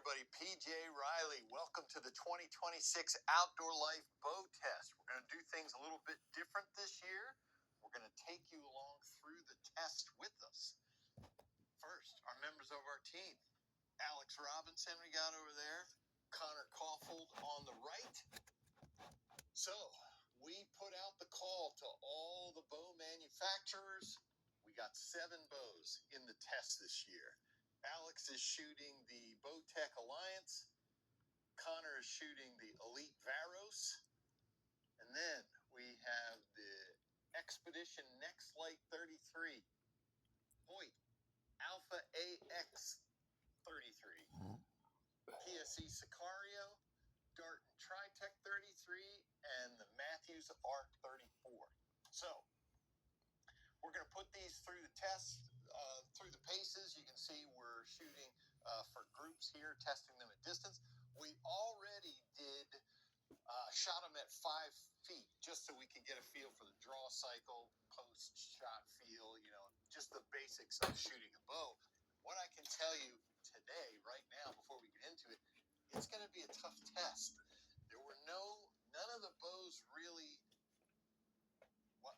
everybody. PJ Riley. Welcome to the 2026 Outdoor Life Bow Test. We're going to do things a little bit different this year. We're going to take you along through the test with us. First, our members of our team. Alex Robinson we got over there. Connor Caulfield on the right. So, we put out the call to all the bow manufacturers. We got 7 bows in the test this year. Alex is shooting the Bowtech Alliance. Connor is shooting the Elite Varos. And then we have the Expedition Next Light 33. Hoyt Alpha AX 33. PSE Sicario, Darton Tritech 33, and the Matthews Arc 34. So, we're going to put these through the test, through the paces. You can see we're shooting for groups here, testing them at distance. We already shot them at 5 feet, just so we can get a feel for the draw cycle, post-shot feel, just the basics of shooting a bow. What I can tell you today, right now, before we get into it, it's going to be a tough test. There were none of the bows really,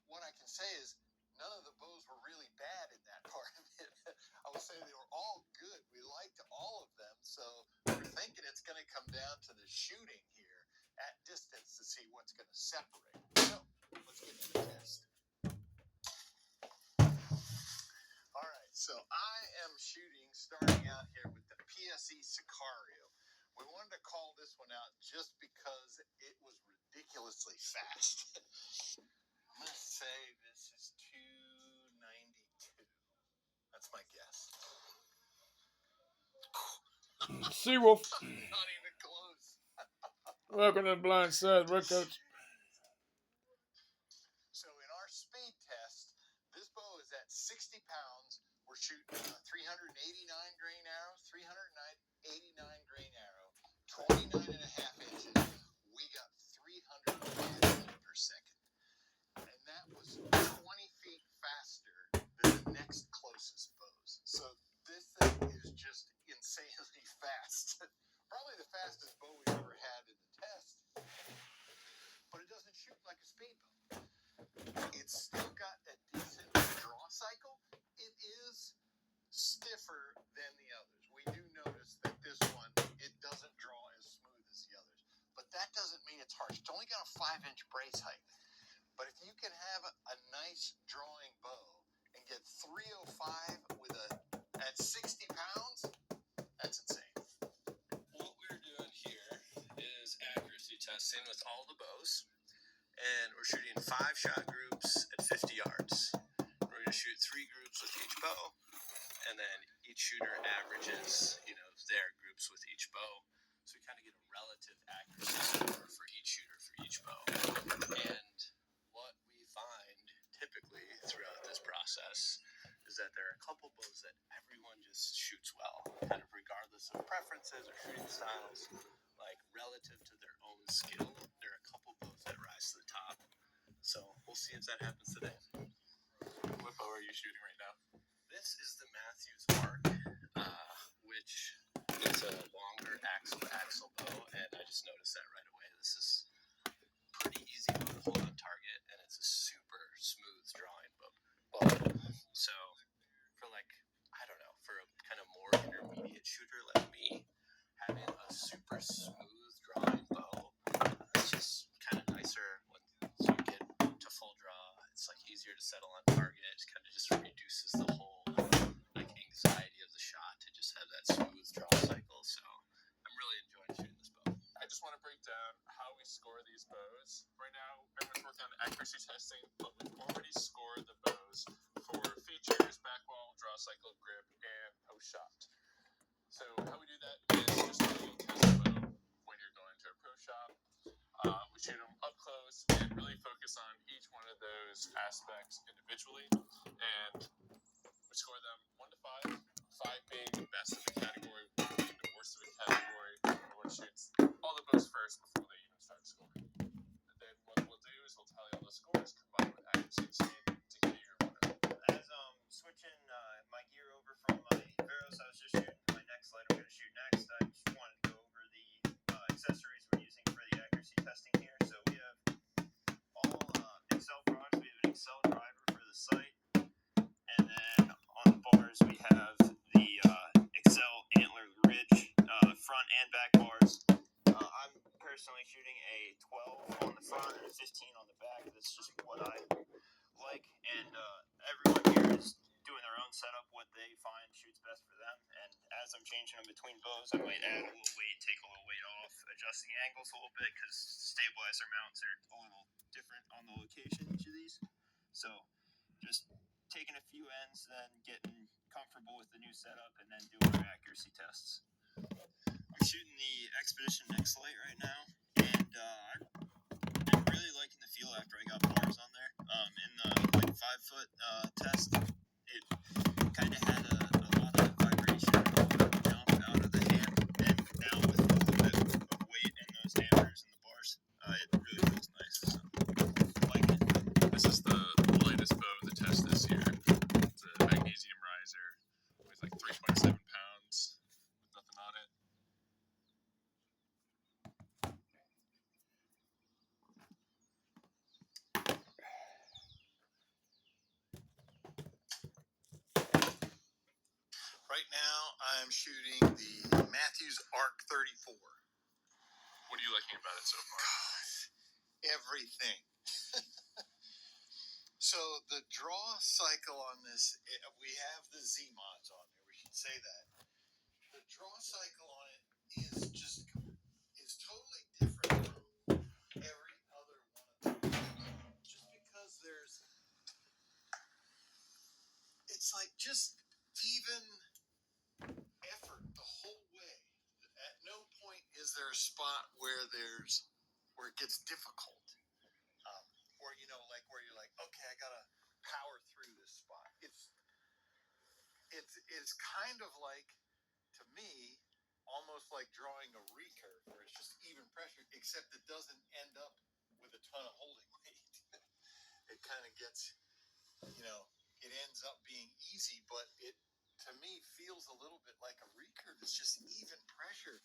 what I can say is, none of the bows were really bad in that part of it. I would say they were all good. We liked all of them. So we're thinking it's going to come down to the shooting here at distance to see what's going to separate. So let's get to the test. All right. So I am starting out here with the PSE Sicario. We wanted to call this one out just because it was ridiculously fast. I'm going to say this is 292. That's my guess. Seawolf. Not even close. Welcome to the blind side, Red Coach. So in our speed test, this bow is at 60 pounds. We're shooting 389 grain arrow, 389 grain arrow, 29 and a half inches. We got 300 feet per second. And that was 20 feet faster than the next closest bows. So this thing is just insanely fast. Probably the fastest bow we've ever had in the test. But it doesn't shoot like a speed bow. It's still got a decent draw cycle. It is stiffer than the others. We do notice that this one, it doesn't draw as smooth as the others. But that doesn't mean it's harsh. It's only got a 5-inch brace height. But if you can have a nice drawing bow and get 305 at 60 pounds, that's insane. What we're doing here is accuracy testing with all the bows. And we're shooting 5-shot groups at 50 yards. We're going to shoot 3 groups with each bow. And then each shooter averages, their groups with each bow. So we kind of get a relative accuracy score for each shooter for each bow. And what we find typically throughout this process is that there are a couple bows that everyone just shoots well, kind of regardless of preferences or shooting styles. Like relative to their own skill, there are a couple bows that rise to the top. So we'll see if that happens today. What bow are you shooting right now? This is the Matthews Arc, which is a longer axle bow, and I just noticed that right away. This is pretty easy bow to hold on target, and it's a super smooth drawing bow. So for for a kind of more intermediate shooter like me, having a super smooth drawing bow is just kind of nicer when you get to full draw. It's like easier to settle on target. It kind of just reduces the whole anxiety of the shot to just have that smooth draw cycle. So I'm really enjoying shooting this bow. I just want to break down how we score these bows. Right now, everyone's working on accuracy testing, but we've already scored the bows for features, back wall, draw cycle, grip, and post shot. So how we do that is just really test the bow when you're going to a pro shop. We shoot them up close and really focus on each one of those aspects individually. And we score them 1 to 5. 5 being the best of the category, 1 being the worst of the category. Everyone shoots all the bows first before they even start scoring. And then what we'll do is we'll tally all the scores combined with accuracy and speed to get your winner. As switching my gear over from my Veros I was just shooting to my next light I'm going to shoot next, I just want accessories we're using for the accuracy testing here. So we have all Excel products. We have an Excel driver for the site, and then on the bars we have the Excel antler ridge, front and back bars. I'm personally shooting a 12 on the front and a 15 on the back. That's just what I like, and everyone here is doing their own setup, what they find shoots best for them. And as I'm changing them between bows, I might add a little weight, take a little weight off, adjust the angles a little bit, because stabilizer mounts are a little different on the location each of these. So just taking a few ends, then getting comfortable with the new setup, and then doing our accuracy tests. I'm shooting the Expedition Next Light right now, and I'm really liking the feel after I got bars on there. In the 5-foot test, it kind of had a lot of vibration jump out of the hand, and now with a little bit of weight in those hammers and the bars, it really feels nice. So I like it. This is the lightest bow of the test this year. It's a magnesium riser. Weighs like 3.7 pounds with nothing on it. Right now, I'm shooting the Matthews Arc 34. What are you liking about it so far? Everything. So the draw cycle on this, we have the Z mods on there. We should say that. The draw cycle on it is totally different from every other one of them. Just because it's like just even effort the whole way. At no point is there a spot where it gets difficult. Or like where you're like, okay, I gotta power through this spot. It's kind of like, to me, almost like drawing a recurve where it's just even pressure, except it doesn't end up with a ton of holding weight. It kind of gets, it ends up being easy, but it, to me, feels a little bit like a recurve. It's just even pressure,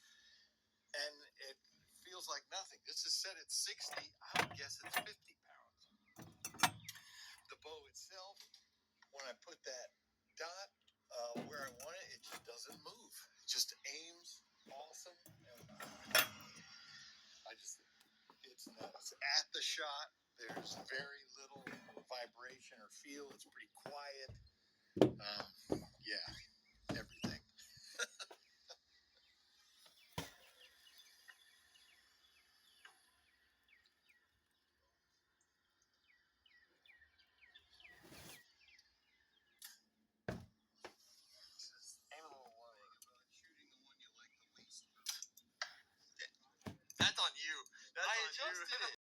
and it feels like nothing. This is set at 60. I would guess it's 50 pounds. The bow itself, when I put that dot where I want it, it just doesn't move. It just aims awesome. It's nuts. At the shot, there's very little vibration or feel. It's pretty quiet. Yeah, everything. Aim a little low. Shooting the one you like the least. That's on you. I adjusted it.